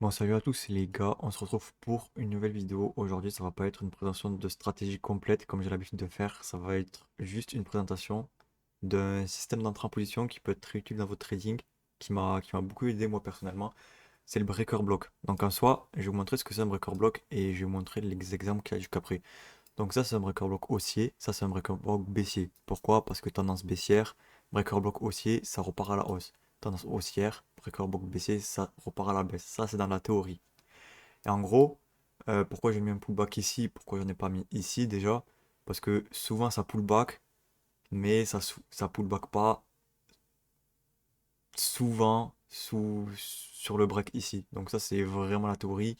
Bon, salut à tous les gars, on se retrouve pour une nouvelle vidéo. Aujourd'hui, ça va pas être une présentation de stratégie complète comme j'ai l'habitude de faire, ça va être juste une présentation d'un système d'entrée en position qui peut être très utile dans votre trading, qui m'a beaucoup aidé moi personnellement. C'est le breaker block. Donc en soi, je vais vous montrer ce que c'est un breaker block et je vais vous montrer les exemples qu'il y a jusqu'après. Donc ça, c'est un breaker block haussier, ça c'est un breaker block baissier. Pourquoi? Parce que tendance baissière, breaker block haussier, ça repart à la hausse. Tendance haussière, breaker block baissier, ça repart à la baisse. Ça, c'est dans la théorie. Et en gros, pourquoi j'ai mis un pullback ici, pourquoi j'en ai pas mis ici déjà? Parce que souvent ça pullback, mais ça pullback pas souvent sur le break ici. Donc ça c'est vraiment la théorie.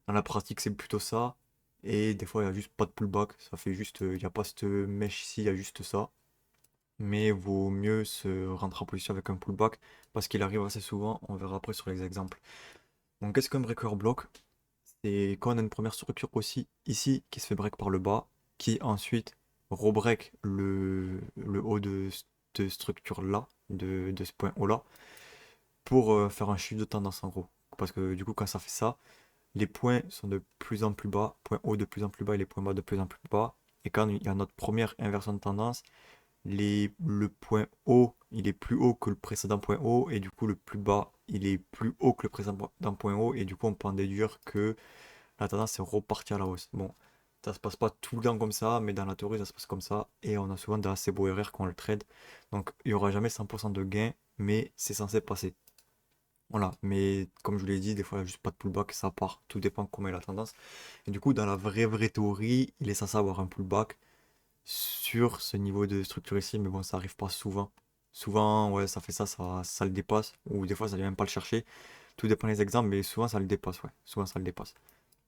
Dans la pratique c'est plutôt ça. Et des fois il n'y a juste pas de pullback, ça fait juste, il n'y a pas cette mèche ici, il y a juste ça. Mais vaut mieux se rentrer en position avec un pullback parce qu'il arrive assez souvent, on verra après sur les exemples. Donc qu'est-ce qu'un breaker block? C'est quand on a une première structure aussi ici qui se fait break par le bas, qui ensuite rebreak le haut de cette structure là, de ce point haut là, pour faire un chiffre de tendance en gros. Parce que du coup, quand ça fait ça, les points sont de plus en plus bas, point haut de plus en plus bas et les points bas de plus en plus bas. Et quand il y a notre première inversion de tendance, le point haut, il est plus haut que le précédent point haut, et du coup, le plus bas, il est plus haut que le précédent point haut, et du coup, on peut en déduire que la tendance c'est repartir à la hausse. Bon, ça se passe pas tout le temps comme ça, mais dans la théorie ça se passe comme ça, et on a souvent de assez beaux RR quand on le trade. Donc il y aura jamais 100% de gain, mais c'est censé passer. Voilà, mais comme je vous l'ai dit, des fois il n'y a juste pas de pullback, ça part, tout dépend comment est la tendance. Et du coup, dans la vraie théorie, il est censé avoir un pullback sur ce niveau de structure ici, mais bon, ça arrive pas souvent. Souvent, ouais, ça fait ça, ça le dépasse, ou des fois ça vient même pas le chercher. Tout dépend des exemples, mais souvent ça le dépasse, ouais, souvent ça le dépasse.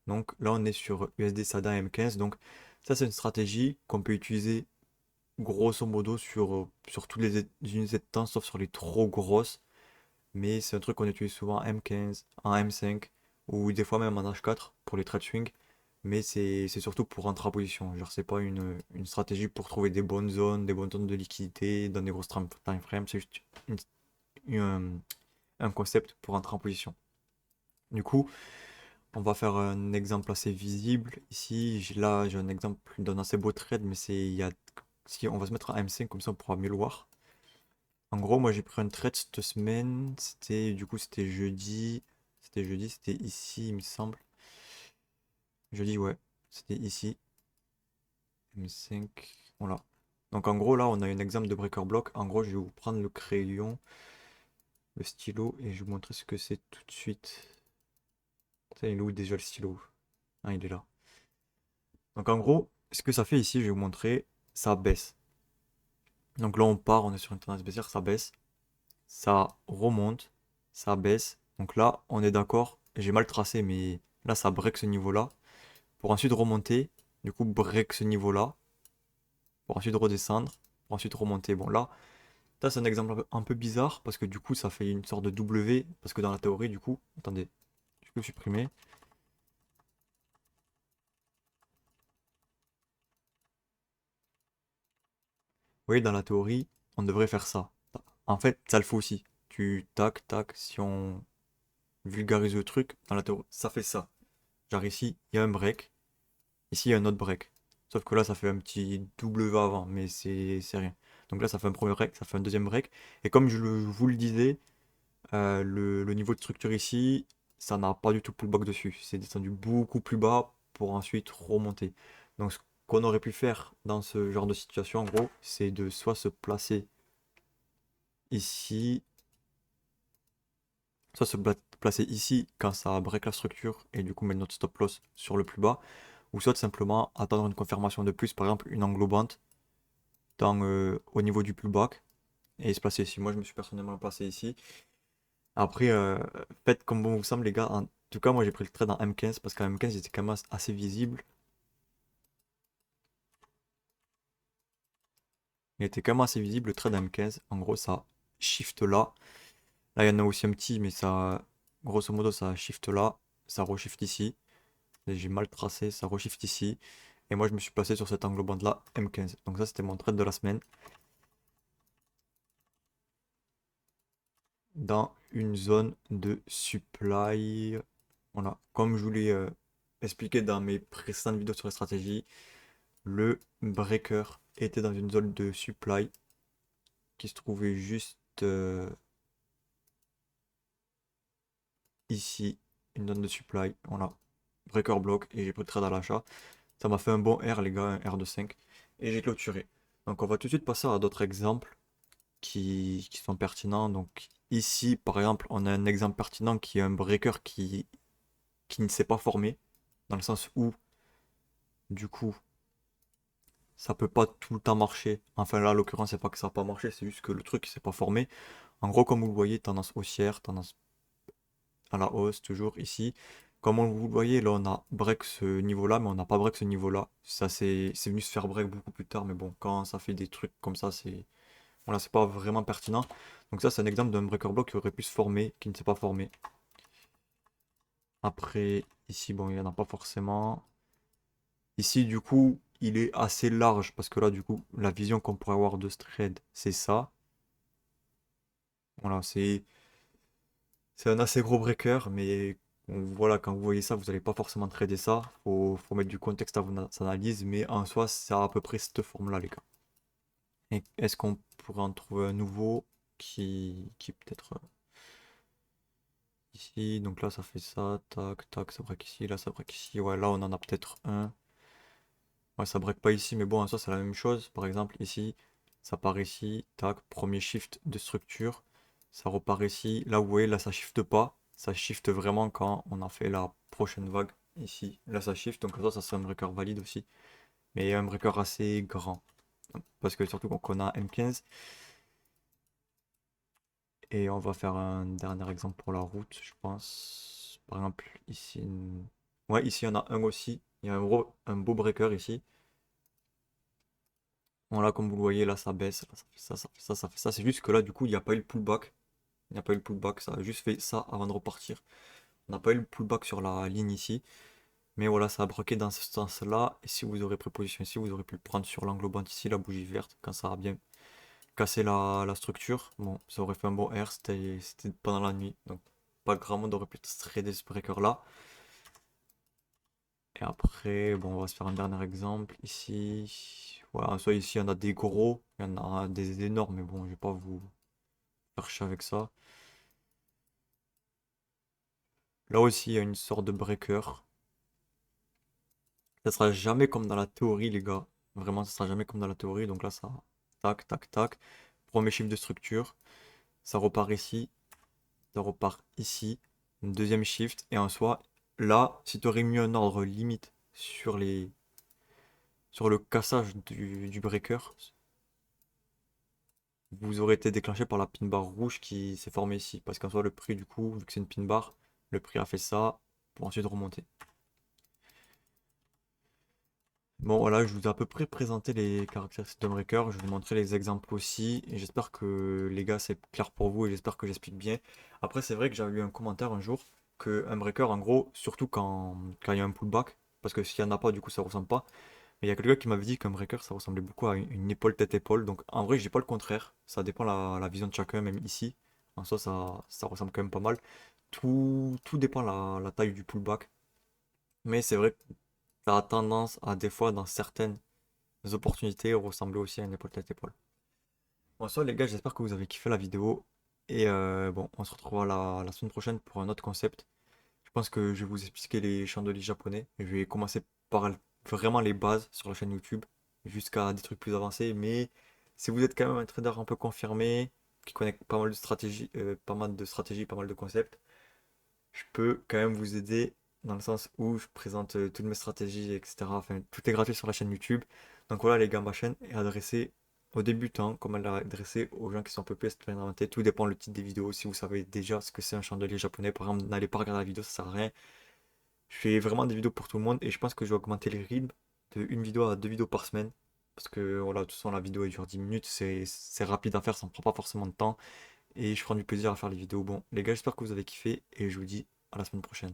Donc là, on est sur USD SADA M15. Donc ça, c'est une stratégie qu'on peut utiliser grosso modo sur toutes les unités de temps, sauf sur les trop grosses. Mais c'est un truc qu'on utilise souvent en M15, en M5, ou des fois même en H4 pour les trade swing. Mais c'est surtout pour rentrer en position. Genre, c'est pas une stratégie pour trouver des bonnes zones de liquidité dans des grosses time frames. C'est juste une- un concept pour rentrer en position. Du coup, on va faire un exemple assez visible. Ici, là, j'ai un exemple d'un assez beau trade, mais si on va se mettre en M5, comme ça on pourra mieux le voir. En gros, moi j'ai pris un trade cette semaine. C'était jeudi. C'était ici, il me semble. Jeudi, ouais. C'était ici. M5. Voilà. Donc en gros, là, on a un exemple de breaker block. En gros, je vais vous prendre le crayon, le stylo, et je vais vous montrer ce que c'est tout de suite. Putain, il est où déjà le stylo? Ah, il est là. Donc en gros, ce que ça fait ici, je vais vous montrer, ça baisse. Donc là, on part, on est sur une tendance baissière, ça baisse, ça remonte, ça baisse. Donc là, on est d'accord, j'ai mal tracé, mais là, ça break ce niveau-là, pour ensuite remonter, du coup, break ce niveau-là, pour ensuite redescendre, pour ensuite remonter. Bon, là, ça, c'est un exemple un peu bizarre, parce que du coup, ça fait une sorte de W, parce que dans la théorie, du coup, attendez, je peux supprimer. Vous voyez, dans la théorie, on devrait faire ça. En fait, ça le fait aussi. Tac, tac, si on vulgarise le truc, dans la théorie, ça fait ça. Genre ici, il y a un break. Ici, il y a un autre break. Sauf que là, ça fait un petit W avant, mais c'est rien. Donc là, ça fait un premier break, ça fait un deuxième break. Et comme vous le disais, le niveau de structure ici, ça n'a pas du tout pullback dessus. C'est descendu beaucoup plus bas pour ensuite remonter. Donc ce qu'on aurait pu faire dans ce genre de situation, en gros, c'est de soit se placer ici, soit placer ici quand ça break la structure et du coup mettre notre stop loss sur le plus bas, ou soit simplement attendre une confirmation de plus, par exemple une englobante au niveau du pullback et se placer ici. Moi je me suis personnellement placé ici. Après, faites comme bon vous semble les gars. En tout cas moi j'ai pris le trade en M15 parce qu'en M15 il était quand même assez visible. Il était quand même assez visible le trade M15. En gros ça shift là. Là il y en a aussi un petit mais ça grosso modo ça shift là. Ça reshift ici. J'ai mal tracé, ça reshift ici. Et moi, je me suis placé sur cet angle band là, M15. Donc ça, c'était mon trade de la semaine. Dans une zone de supply. Voilà, comme je vous l'ai expliqué dans mes précédentes vidéos sur les stratégies, le breaker était dans une zone de supply qui se trouvait juste ici, une zone de supply. Voilà, breaker block et j'ai pris le trade à l'achat. Ça m'a fait un bon R, les gars, un R de 5 et j'ai clôturé. Donc on va tout de suite passer à d'autres exemples qui sont pertinents. Donc ici, par exemple, on a un exemple pertinent qui est un breaker qui ne s'est pas formé, dans le sens où, du coup, ça peut pas tout le temps marcher. Enfin là, à l'occurrence, c'est pas que ça n'a pas marché, c'est juste que le truc il s'est pas formé. En gros, comme vous le voyez, tendance haussière, tendance à la hausse, toujours ici. Comme vous le voyez, là, on a break ce niveau-là, mais on n'a pas break ce niveau-là. Ça, c'est venu se faire break beaucoup plus tard, mais bon, quand ça fait des trucs comme ça, c'est voilà, c'est pas vraiment pertinent. Donc ça, c'est un exemple d'un breaker block qui aurait pu se former, qui ne s'est pas formé. Après, ici, bon, il n'y en a pas forcément. Ici, du coup, il est assez large, parce que là, du coup, la vision qu'on pourrait avoir de ce trade, c'est ça. Voilà, c'est un assez gros breaker, mais voilà, quand vous voyez ça, vous n'allez pas forcément trader ça. Faut mettre du contexte à votre analyse, mais en soi, ça a à peu près cette forme-là, les gars. Et est-ce qu'on pourrait en trouver un nouveau qui peut-être ici, donc là ça fait ça, tac, tac, ça break ici, là ça break ici, ouais, là on en a peut-être un. Ouais, ça break pas ici, mais bon, en soi c'est la même chose. Par exemple, ici, ça part ici, tac, premier shift de structure, ça repart ici. Là, vous voyez, là ça shift pas, ça shift vraiment quand on a fait la prochaine vague ici. Là ça shift, donc ça serait un breaker valide aussi, mais un breaker assez grand. Parce que surtout qu'on a M15. Et on va faire un dernier exemple pour la route, je pense. Par exemple, ici. Ouais, ici, il y en a un aussi. Il y a un beau breaker ici. Voilà, comme vous le voyez, là, ça baisse. Là, ça fait ça, ça fait ça, ça fait ça. C'est juste que là, du coup, il n'y a pas eu le pullback. Il n'y a pas eu le pullback. Ça a juste fait ça avant de repartir. On n'a pas eu le pullback sur la ligne ici. Mais voilà, ça a broqué dans ce sens-là. Et si vous aurez pris position ici, vous aurez pu le prendre sur l'englobante ici, la bougie verte, quand ça a bien cassé la structure. Bon, ça aurait fait un bon R, c'était pendant la nuit. Donc pas grand monde aurait pu trader ce breaker là. Et après, bon, on va se faire un dernier exemple ici. Voilà, soit ici, il y en a des gros, il y en a des énormes, mais bon, je vais pas vous faire chier avec ça. Là aussi, il y a une sorte de breaker. Ça sera jamais comme dans la théorie, les gars. Vraiment, ça sera jamais comme dans la théorie. Donc là, ça, tac, tac, tac. Premier chiffre de structure. Ça repart ici. Ça repart ici. Une deuxième shift. Et en soi, là, si tu aurais mis un ordre limite sur le cassage du breaker, vous aurez été déclenché par la pin bar rouge qui s'est formée ici. Parce qu'en soi, le prix, du coup, vu que c'est une pin bar, le prix a fait ça pour ensuite remonter. Bon, voilà, je vous ai à peu près présenté les caractéristiques de breaker. Je vais vous montrer les exemples aussi. Et j'espère que les gars, c'est clair pour vous et j'espère que j'explique bien. Après, c'est vrai que j'avais eu un commentaire un jour que un breaker, en gros, surtout quand il y a un pullback, parce que s'il n'y en a pas, du coup, ça ressemble pas. Mais il y a quelqu'un qui m'avait dit qu'un breaker, ça ressemblait beaucoup à une épaule tête-épaule. Donc en vrai, je dis pas le contraire. Ça dépend la vision de chacun, même ici. En soi, ça ressemble quand même pas mal. Tout dépend la taille du pullback. Mais c'est vrai que ça a tendance à, des fois, dans certaines opportunités, ressembler aussi à une épaule tête-épaule. Bon, ça, les gars, j'espère que vous avez kiffé la vidéo. Et bon, on se retrouvera la semaine prochaine pour un autre concept. Je pense que je vais vous expliquer les chandeliers japonais. Je vais commencer par vraiment les bases sur la chaîne YouTube, jusqu'à des trucs plus avancés. Mais si vous êtes quand même un trader un peu confirmé, qui connaît pas mal de stratégies, pas mal de concepts, je peux quand même vous aider dans le sens où je présente toutes mes stratégies, etc. Enfin, tout est gratuit sur la chaîne YouTube. Donc voilà, les gars, ma chaîne est adressée aux débutants, comme elle est adressée aux gens qui sont un peu plus expérimentés. Tout dépend le titre des vidéos. Si vous savez déjà ce que c'est un chandelier japonais, par exemple, n'allez pas regarder la vidéo, ça sert à rien. Je fais vraiment des vidéos pour tout le monde et je pense que je vais augmenter les rythmes de une vidéo à deux vidéos par semaine. Parce que voilà, de toute façon, la vidéo elle dure 10 minutes, c'est rapide à faire, ça ne prend pas forcément de temps. Et je prends du plaisir à faire les vidéos. Bon, les gars, j'espère que vous avez kiffé et je vous dis à la semaine prochaine.